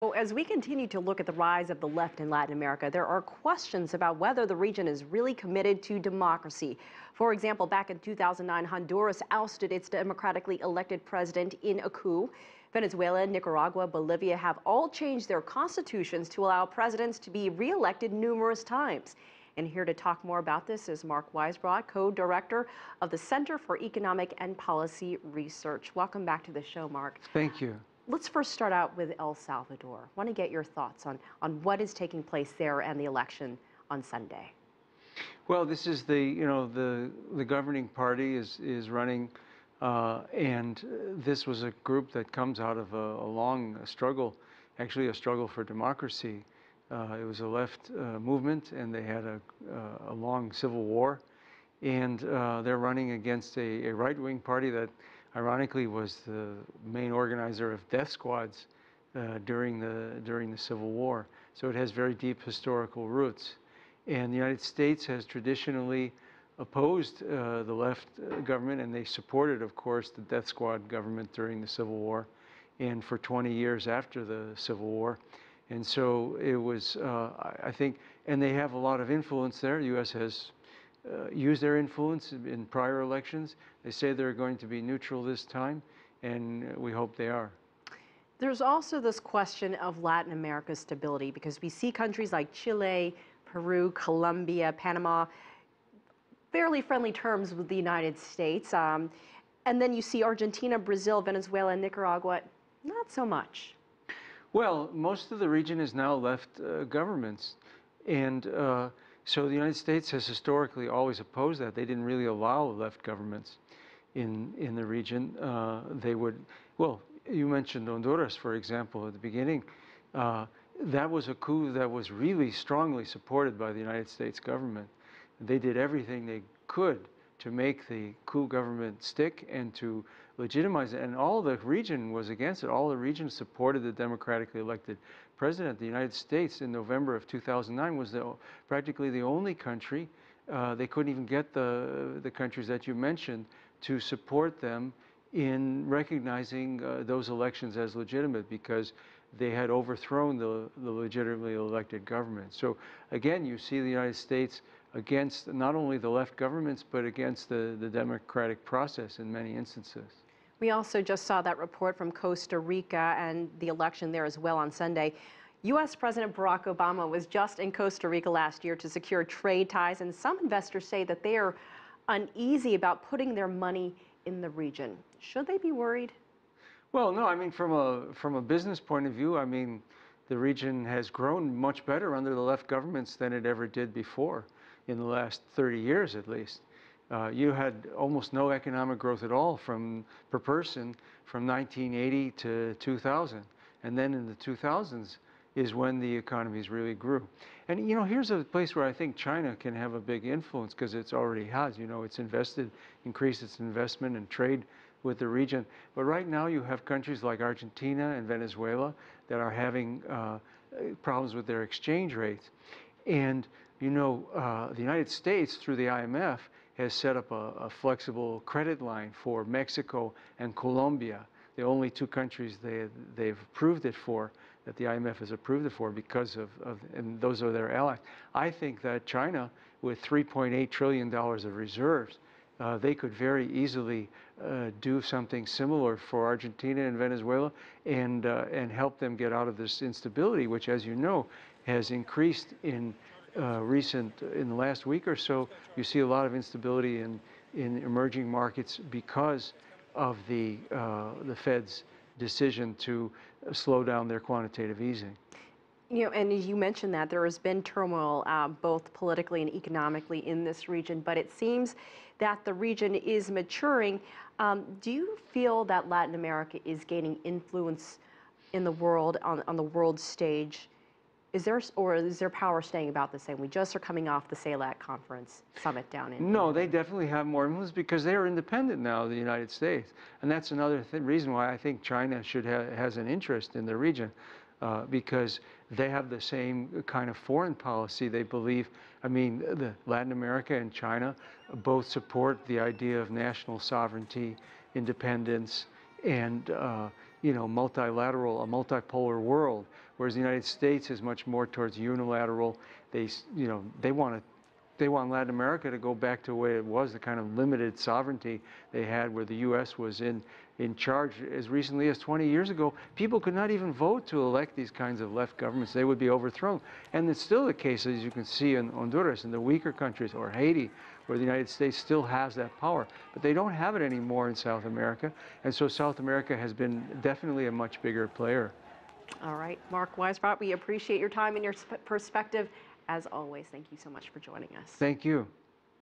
So as we continue to look at the rise of the left in Latin America, there are questions about whether the region is really committed to democracy. For example, back in 2009, Honduras ousted its democratically elected president in a coup. Venezuela, Nicaragua, Bolivia have all changed their constitutions to allow presidents to be reelected numerous times. And here to talk more about this is Mark Weisbrot, co-director of the Center for Economic and Policy Research. Welcome back to the show, Mark. Thank you. Let's first start out with El Salvador. I want to get your thoughts on what is taking place there and the election on Sunday. Well, this is the governing party is running, and this was a group that comes out of a long struggle, actually a struggle for democracy. It was a left movement, and they had a long civil war, and they're running against a right-wing party that ironically was the main organizer of death squads during the Civil War. So it has very deep historical roots. And the United States has traditionally opposed the left government, and they supported, of course, the death squad government during the Civil War and for 20 years after the Civil War. And so it was, I think, and they have a lot of influence there. The U.S. has used their influence in prior elections. They say they're going to be neutral this time, and we hope they are. There's also this question of Latin America's stability, because we see countries like Chile, Peru, Colombia, Panama, fairly friendly terms with the United States. And then you see Argentina, Brazil, Venezuela, and Nicaragua, not so much. Well, most of the region is now left governments, and so the United States has historically always opposed that. They didn't really allow left governments in the region. They would, well, you mentioned Honduras, for example, at the beginning. That was a coup that was really strongly supported by the United States government. They did everything they could to make the coup government stick and to legitimize it. And all the region was against it. All the region supported the democratically elected president. The United States in November of 2009 was practically the only country. They couldn't even get the countries that you mentioned to support them in recognizing those elections as legitimate, because they had overthrown the legitimately elected government. So again, you see the United States against not only the left governments, but against the democratic process in many instances. We also just saw that report from Costa Rica and the election there as well on Sunday. U.S. President Barack Obama was just in Costa Rica last year to secure trade ties, and some investors say that they are uneasy about putting their money in the region. Should they be worried? Well, no, I mean, from a business point of view, I mean, the region has grown much better under the left governments than it ever did before, in the last 30 years at least. You had almost no economic growth at all per person from 1980 to 2000. And then in the 2000s is when the economies really grew. And you know, here's a place where I think China can have a big influence, because it's already has. You know, it's increased its investment and trade with the region. But right now you have countries like Argentina and Venezuela that are having problems with their exchange rates. And you know, the United States, through the IMF, has set up a flexible credit line for Mexico and Colombia, the only two countries they've approved it for, that the IMF has approved it for, because and those are their allies. I think that China, with $3.8 trillion of reserves, they could very easily do something similar for Argentina and Venezuela, and help them get out of this instability, which, as you know, has increased in the last week or so. You see a lot of instability in emerging markets because of the Fed's decision to slow down their quantitative easing. You know, and as you mentioned that there has been turmoil both politically and economically in this region, but it seems that the region is maturing. Do you feel that Latin America is gaining influence in the world, on the world stage? Is their power staying about the same? We just are coming off the CELAC conference summit down in... No, they definitely have more influence, because they are independent now of the United States. And that's another reason why I think China has an interest in the region, because they have the same kind of foreign policy. They believe, I mean, Latin America and China both support the idea of national sovereignty, independence, and you know, a multipolar world where whereas the United States is much more towards unilateral. They want Latin America to go back to the way it was, the kind of limited sovereignty they had, where the U.S. was in charge as recently as 20 years ago. People could not even vote to elect these kinds of left governments. They would be overthrown. And it's still the case, as you can see in Honduras, in the weaker countries, or Haiti, where the United States still has that power. But they don't have it anymore in South America. And so South America has been definitely a much bigger player. All right, Mark Weisbrot, we appreciate your time and your perspective. As always, thank you so much for joining us. Thank you.